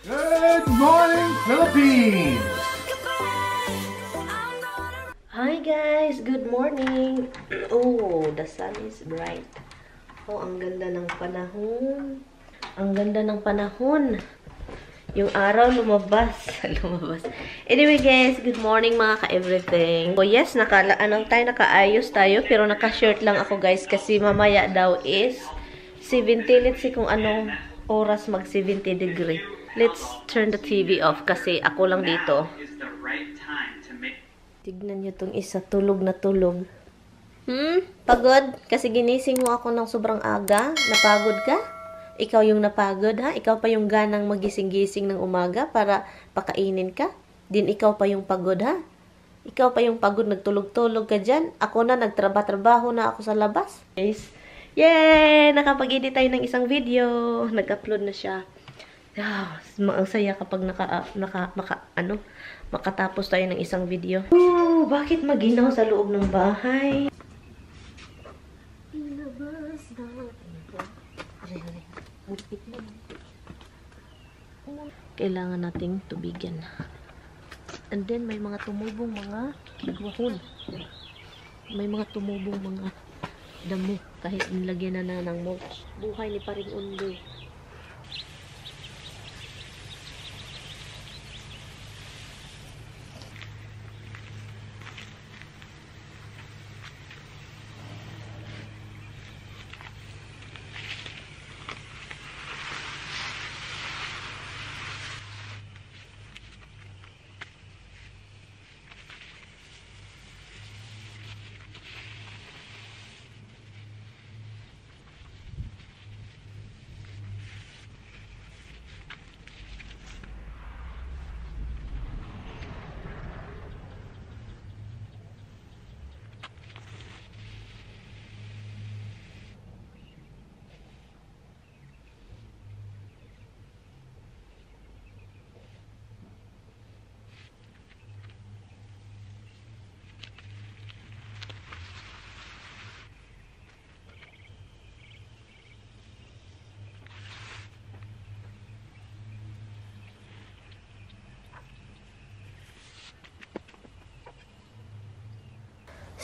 Good morning, Philippines! Hi guys! Good morning! Oh, the sun is bright. Oh, ang ganda ng panahon. Ang ganda ng panahon. Yung araw lumabas. Lumabas. Anyway guys, good morning mga ka-everything. Oh yes, nakaayos tayo. Pero naka-shirt lang ako guys. Kasi mamaya daw is 70. Let's see kung anong oras mag 70 degree. Let's turn the TV off kasi ako lang dito. Tignan nyo tong isa, tulog na tulog. Pagod? Kasi ginising mo ako ng sobrang aga? Napagod ka? Ikaw yung napagod, ha? Ikaw pa yung ganang magising-gising ng umaga para pakainin ka? Din ikaw pa yung pagod, ha? Ikaw pa yung pagod, nagtulog-tulog ka dyan. Ako na, nagtrabaho na ako sa labas. Guys, yay! Nakapag-edit tayo ng isang video. Nag-upload na siya. Ang saya kapag makatapos tayo ng isang video. Bakit maginaw sa loob ng bahay? Kailangan nating tubigan. And then may mga tumubong mga igwahon. May mga tumubong mga damo kahit nilagyan na ng mulch. Buhay ni Paring Undoy.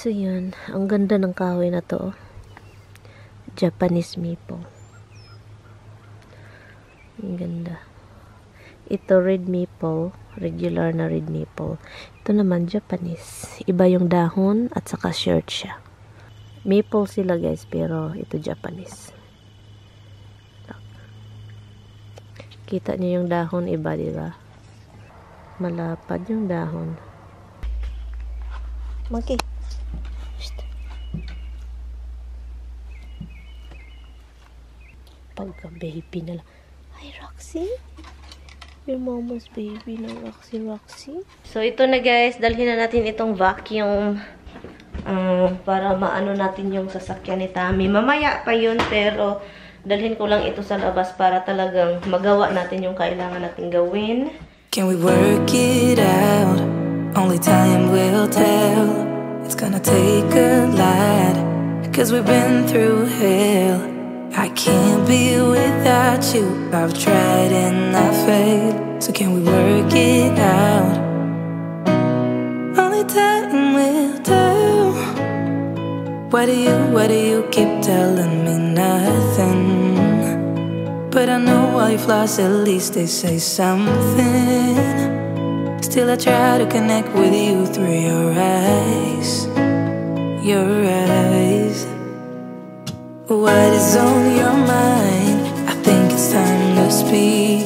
So yun, ang ganda ng kahoy na to. Japanese maple. Ang ganda. Ito red maple, regular na red maple. Ito naman Japanese. Iba yung dahon at saka shirt siya. Maple sila guys, pero ito Japanese. Kita niyo yung dahon iba, di ba? Malapad yung dahon. Monkey. Pagka-baby na lang. Hi, Roxy. Your mama's baby na, Roxy. So, ito na guys. Dalhin na natin itong vacuum para maano natin yung sasakyan ni Tami. Mamaya pa yun, pero dalhin ko lang ito sa labas para talagang magawa natin yung kailangan natin gawin. Can we work it out? Only time will tell. It's gonna take a lot, 'cause we've been through hell. I can't be without you. I've tried and I failed. So can we work it out? Only time will tell. Why do you keep telling me nothing? But I know all your flaws, at least they say something. Still I try to connect with you through your eyes. Your eyes. What is on your mind? I think it's time to speak.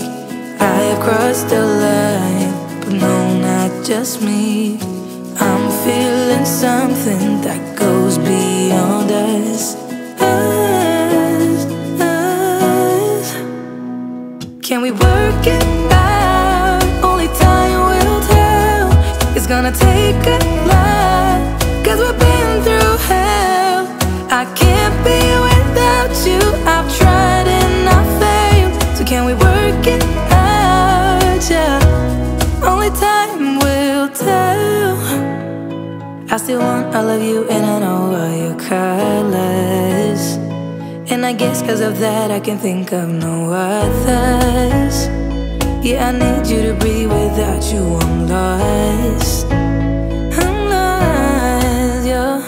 I have crossed the line, but no, not just me. I'm feeling something that goes beyond us. Can we work it out? Only time will tell. It's gonna take a lot, 'cause we've been through hell. I can't be without you. I've tried and I failed. So can we work it out? Yeah. Only time will tell. I still want all of you and I know all your colors. And I guess 'cause of that I can think of no others. Yeah, I need you to breathe. Without you, I'm lost. I'm lost, yeah.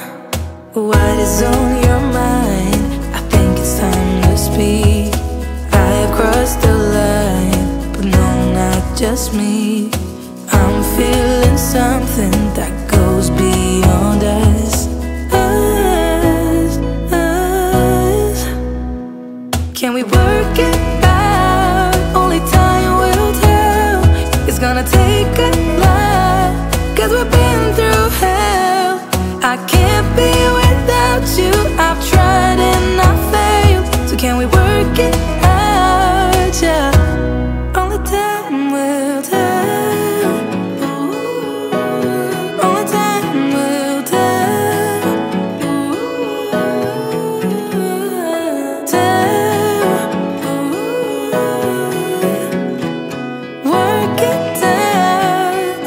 What is on your mind? I think it's time to speak. I have crossed the line, but no, not just me. I'm feeling something that goes beyond us. Us. Can we work it out? Only time will tell. It's gonna take a lot, 'cause we've been through hell. I can't be without you. I've tried and I failed. So can we work it out? Yeah. Only time will tell. Ooh. Only time will tell. Ooh. Tell. Ooh. Work it out.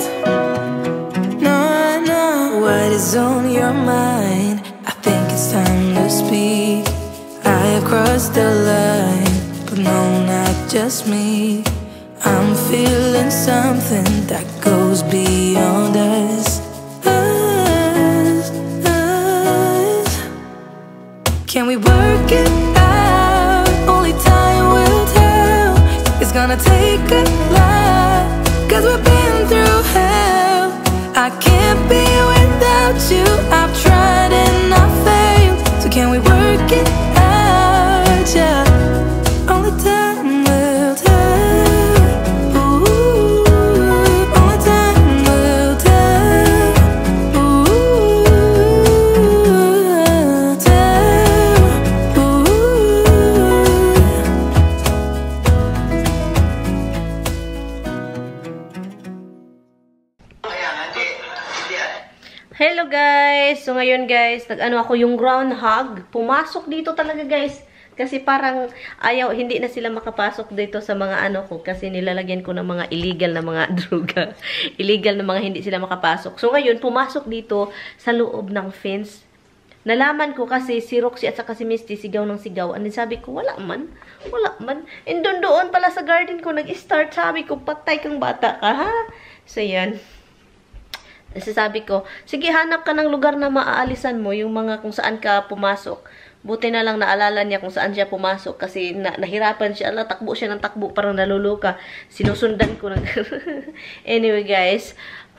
No, I know what is on your mind. I think it's time to speak. I have crossed the line, but no, not just me. I'm feeling something that goes beyond us. Us, us. Can we work it out? Only time will tell. It's gonna take a lot, 'cause we've been through hell. I can't be without you. I've tried and I failed. So can we work it out? Yeah. Only time will tell. Ooh. Only time will tell. Ooh. Tell. Ooh. Hello guys! So ngayon guys, nag-ano ako yung groundhog. Pumasok dito talaga guys. Kasi parang ayaw, hindi na sila makapasok dito sa mga ano ko. Kasi nilalagyan ko ng mga illegal na mga droga. Illegal na mga hindi sila makapasok. So ngayon, pumasok dito sa loob ng fence. Nalaman ko kasi si Roxy at saka si Misty sigaw ng sigaw. And then sabi ko, wala man. Wala man. And doon pala sa garden ko nag-start. Sabi ko, patay kang bata ka ha? So yan. Kasi sabi ko, sige hanap ka ng lugar na maaalisan mo, yung mga kung saan ka pumasok. Buti na lang naalala niya kung saan siya pumasok kasi nahirapan siya. Ala, takbo siya ng takbo, parang naluluka. Sinusundan ko ng... Anyway guys,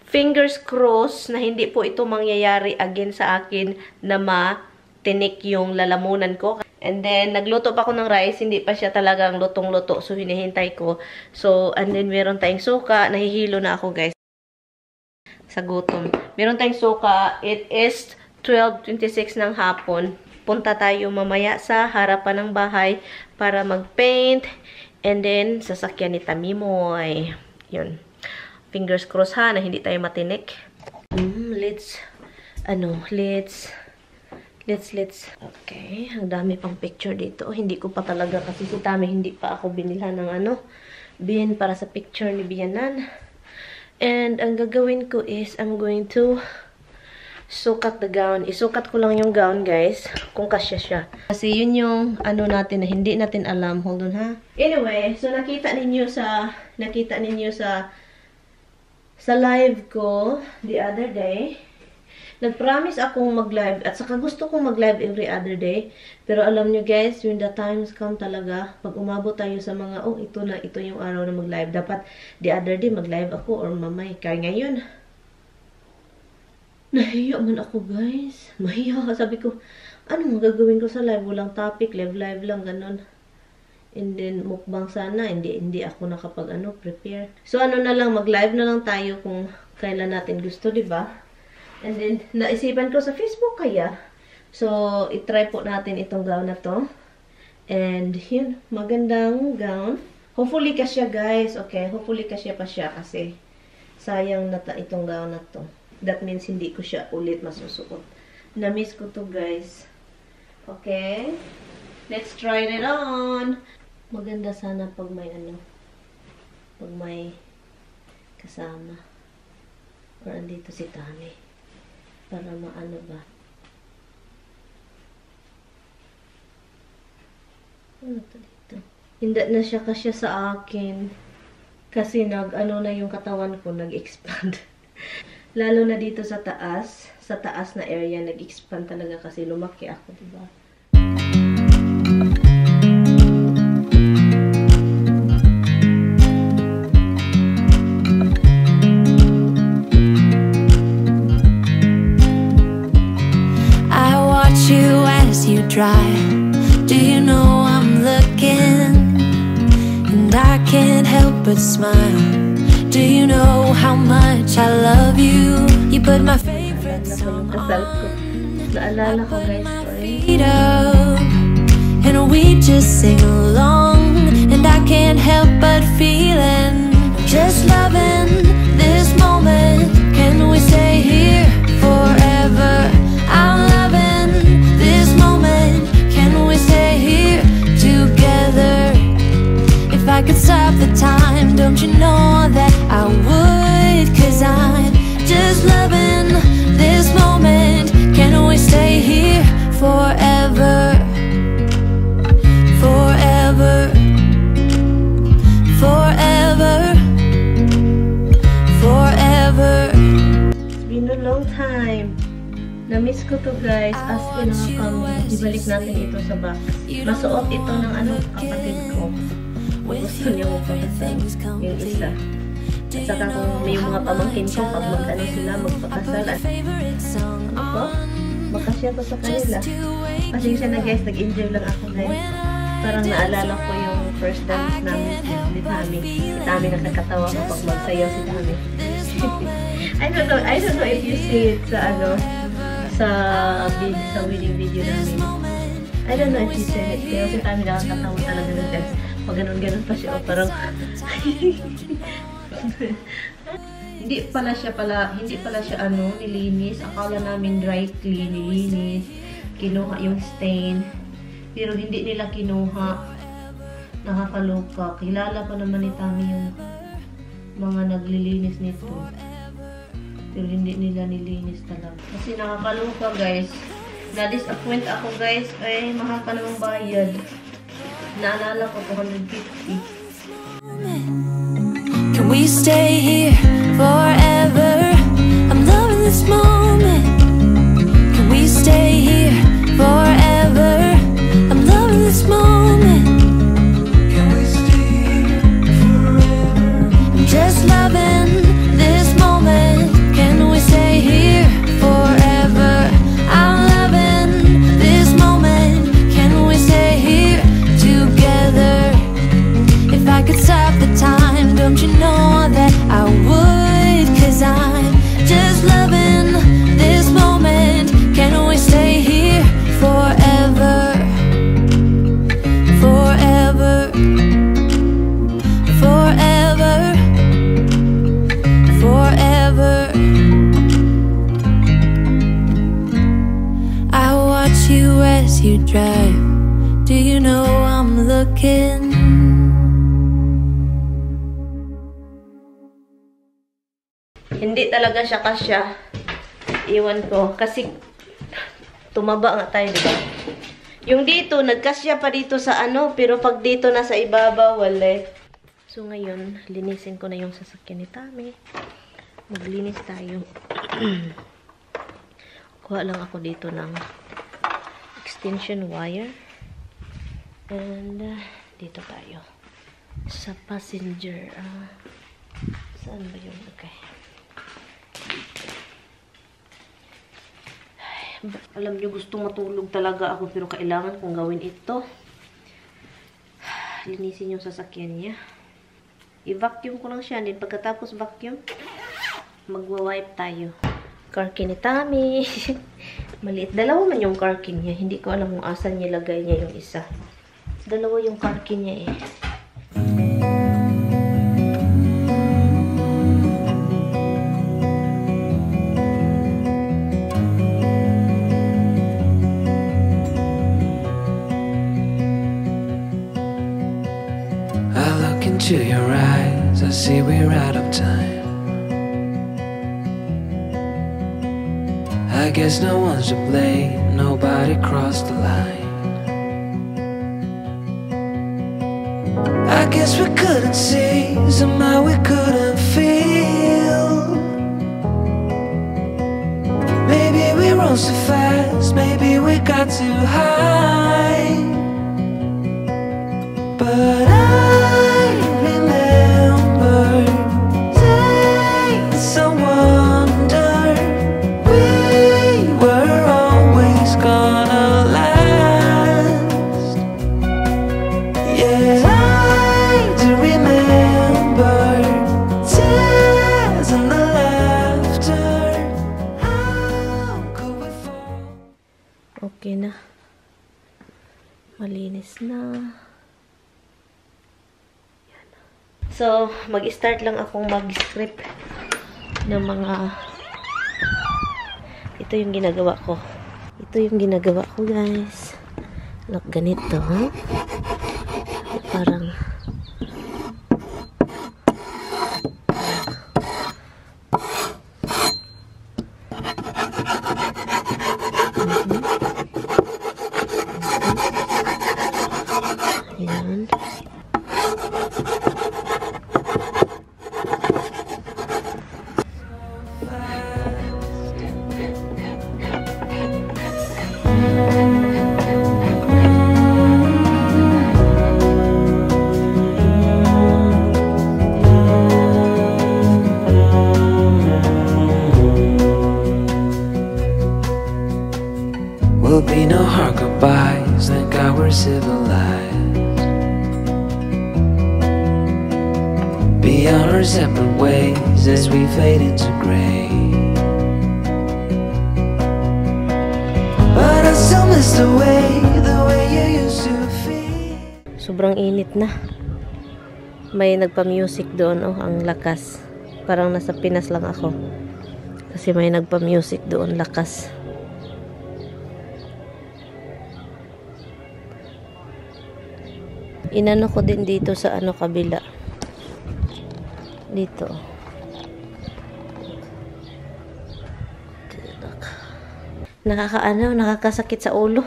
fingers crossed na hindi po ito mangyayari again sa akin na matinik yung lalamunan ko. And then, nagluto pa ako ng rice, hindi pa siya talagang lutong-luto. So, hinihintay ko. So, and then meron tayong suka, nahihilo na ako guys. Sa gutom. Meron tayong suka. It is 12:26 ng hapon. Punta tayo mamaya sa harapan ng bahay para mag-paint. And then, sasakyan ni Tamimoy. Yun. Fingers crossed ha, na hindi tayo matinik. Let's. Okay. Ang dami pang picture dito. Hindi ko pa talaga kasi si Tami, hindi pa ako binilhan ng bin para sa picture ni Bianan. And, ang gagawin ko is, I'm going to sukat the gown. Isukat ko lang yung gown, guys, kung kasya siya. Kasi yun yung, natin na hindi natin alam. Hold on, ha? Anyway, so nakita ninyo sa live ko the other day. Nag-promise akong mag-live. At saka gusto kong mag-live every other day. Pero alam nyo guys, when the times come talaga, pag umabot tayo sa mga, ito yung araw na mag-live. Dapat the other day mag-live ako or mamay. Kaya ngayon, nahiya man ako guys. Mahiya. Sabi ko, ano magagawin ko sa live? Walang topic. Live lang, ganun. And then, mukbang sana. Hindi ako prepare. So, na lang, mag-live na lang tayo kung kailan natin gusto, diba? And then, naisipan ko sa Facebook kaya. So, itry po natin itong gown na to. And, yun, magandang gown. Hopefully kasya guys, okay? Hopefully kasya pa siya kasi sayang na itong gown na to. That means hindi ko siya ulit masusuot. Na-miss ko to guys. Okay? Let's try it on. Maganda sana pag may pag may kasama. Or andito si Tami. Para maano ba? Ano to dito? Hindi na siya kasya sa akin. Kasi ano na yung katawan ko, nag-expand. Lalo na dito sa taas na area, nag-expand talaga kasi lumaki ako, diba? I watch you as you drive. Do you know I'm looking? And I can't help but smile. Do you know how much I love you? You put my favorite song Kasal ko. Naalala ko guys, feet up, and we just sing along. And I can't help but feeling just loving this moment. Can we stay here forever? I'm loving this moment. Can we stay here together? If I could stop the time, don't you know that I would? 'Cause I'm just loving this moment. Can we stay here forever? Forever. Forever. Forever. it's been a long time. Na-miss ko to guys, as in kami. Ibalik natin ito sa box. Masuot ito ng kapatid ko. Gusto niya magpakasal. Yung isa. At saka kung may mga pamangkin ko, pag mag-ano sila, magpakasal. Ako, makasya ko sa kanila. Kasi siya na guys, nag-enjoy lang ako guys. Parang naalala ko yung first dance namin ni Tami. Si Tami nakakatawa ko pag magsayaw si Tami. I don't know if you see it sa wedding video namin. I don't know if you see it. Pero si Tami nakakatawa talaga ng dance. Pag ganun-ganun pa siya, parang hindi pala siya nilinis. Akala namin dry clean, nilinis. Kinuha yung stain. Pero hindi nila kinuha. Nakakaloka. Kilala pa naman ni Tami yung mga naglilinis nito. Pero hindi nila nilinis talaga. Kasi nakakaloka guys. Na-disappoint ako guys. Ay, mahal pa namang bayad. Naalala ko, 250. Can we stay here forever? I'm loving this moment. Can we stay here forever? I'm loving this moment. Can we stay here forever? I'm just loving this moment. Can we stay here forever? I'm loving this moment. Can we stay here together? If I could stop the time, don't you know that I would? 'Cause I'm just loving this moment. Can we stay here forever? Forever. Forever. Forever. I watch you as you drive. Do you know I'm looking? Hindi talaga siya kasya. Iwan ko. Kasi tumaba nga tayo, diba? Yung dito, nagkasya pa dito sa pero pag dito na sa ibabaw, wala. So ngayon, linisin ko na yung sasakyan ni Tami. Maglinis tayo. Kuha lang ako dito ng extension wire. And dito tayo. Sa passenger. Saan ba yun? Okay. Alam nyo, gusto matulog talaga ako pero kailangan kong gawin ito. Linisin yung sasakyan niya. I-vacuum ko lang siya. Then pagkatapos vacuum, magwa-wipe tayo. Car key ni Tami. Maliit. Dalawa man yung car key niya. Hindi ko alam kung asan niya lagay niya yung isa. Dalawa yung car key niya eh. To your eyes, I see we're out of time. I guess no one's to blame, nobody crossed the line. I can guess we couldn't see, somehow we couldn't feel. Maybe we rose too fast, maybe we got too high. But I remember days I wonder we were always gonna last. Yeah, I do remember tears and the laughter. How could we fall? Okay na. Malinis na. So, mag-start lang akong mag-script ng mga... Ito yung ginagawa ko. Ito yung ginagawa ko, guys. Look, ganito, ha? Parang... Ayan. Will be no hard goodbyes, thank God we're civilized. Be on our separate ways as we fade into gray. But I still miss the way you used to feel. Sobrang init na. May nagpa-music doon, oh, ang lakas. Parang nasa Pinas lang ako. Kasi may nagpa-music doon, lakas. Inano ko din dito sa ano kabila. Dito. Nakakasakit sa ulo.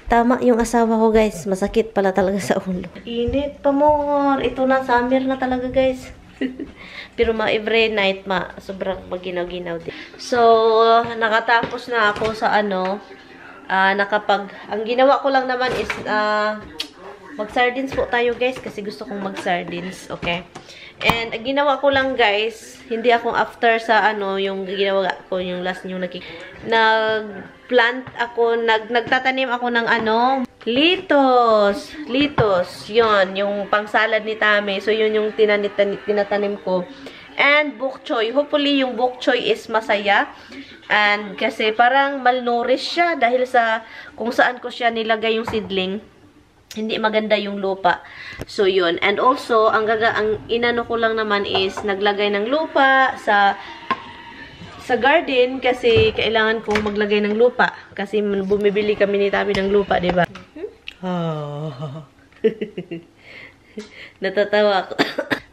Tama yung asawa ko, guys. Masakit pala talaga sa ulo. Init pa more. Ito na, summer na talaga, guys. Pero every night, sobrang maginaw-ginaw din. So, nakatapos na ako sa ano, ang ginawa ko lang naman is, mag-sardines po tayo, guys, kasi gusto kong mag-sardines, okay? And, ang ginawa ko lang, guys, hindi akong after sa, ano, yung ginawa ko, yung last yung nag-plant ako, nagtatanim ako ng, ano, litos, yun, yung pang-salad ni Tami, so yun yung tinatanim ko. And, bok choy, hopefully, yung bok choy is masaya, and, kasi parang malnourished siya, dahil sa, kung saan ko siya nilagay yung seedling, hindi maganda yung lupa. So, yun. And also, ang inano ko lang naman is, naglagay ng lupa sa garden kasi kailangan kong maglagay ng lupa. Kasi bumibili kami ni Tabi ng lupa, diba? Natatawa ako.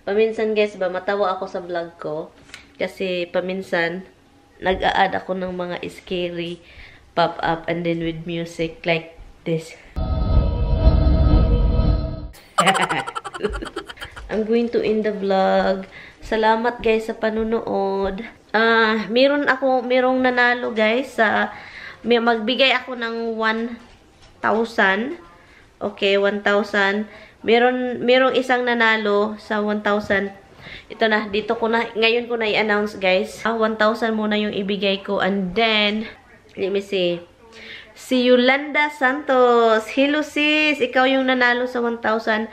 Paminsan, guys, matawa ako sa vlog ko. Kasi paminsan, nag-a-add ako ng mga scary pop-up and then with music like this. I'm going to end the vlog. Salamat, guys, sa panunood. Merong nanalo, guys, magbigay ako ng 1,000. Okay, 1,000. Merong isang nanalo sa 1,000. Ito na, ngayon ko na i-announce, guys. 1,000 muna yung ibigay ko. And then, let me see. Si Yolanda Santos. Hello, sis. Ikaw yung nanalo sa $1,000.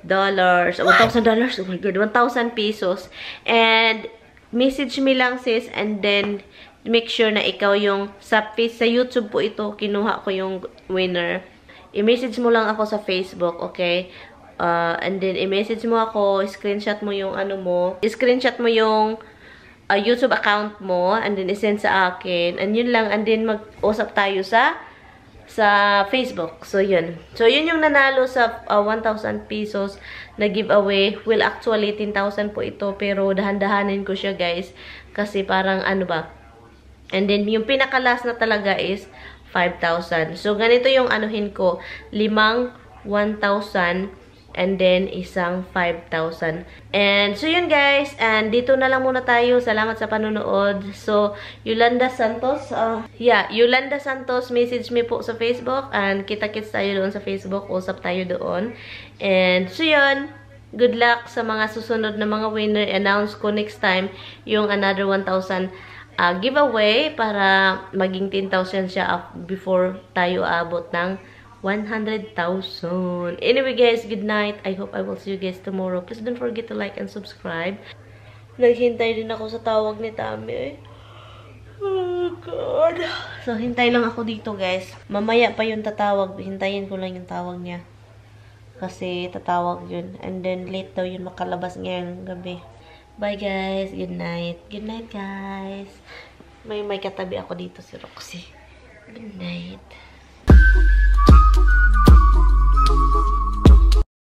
$1,000. Oh my God. 1,000 pesos. And, message me lang, sis. And then, make sure na ikaw yung sa YouTube po ito. Kinuha ko yung winner. I-message mo lang ako sa Facebook, okay? And then, i-message mo ako. Screenshot mo yung ano mo. I-screenshot mo yung YouTube account mo, and then isend sa akin, and yun lang, and then mag-usap tayo sa Facebook. So, yun. So, yun yung nanalo sa 1,000 pesos na giveaway. Well, actually, 10,000 po ito, pero dahan-dahanin ko siya, guys, kasi parang ano ba. And then, yung pinaka-last na talaga is 5,000. So, ganito yung anuhin ko, 5 1,000, And then, isang 5,000. And, so yun guys. And, dito na lang muna tayo. Salamat sa panonood. So, Yolanda Santos. Yolanda Santos, message me po sa Facebook. And, kita-kits tayo doon sa Facebook. Usap tayo doon. And, so yun. Good luck sa mga susunod na mga winner. Announce ko next time yung another 1,000 giveaway para maging 10,000 siya before tayo abot ng 100,000. Anyway guys, good night. I hope I will see you guys tomorrow. Please don't forget to like and subscribe. Naghintay din ako sa tawag ni Tami. Oh God. So, hintay lang ako dito guys. Mamaya pa yung tatawag. Hintayin ko lang yung tawag niya. Kasi tatawag yun. And then late daw yun makalabas ngayong gabi. Bye guys. Good night. Good night guys. May katabi ako dito si Roxy. Good night.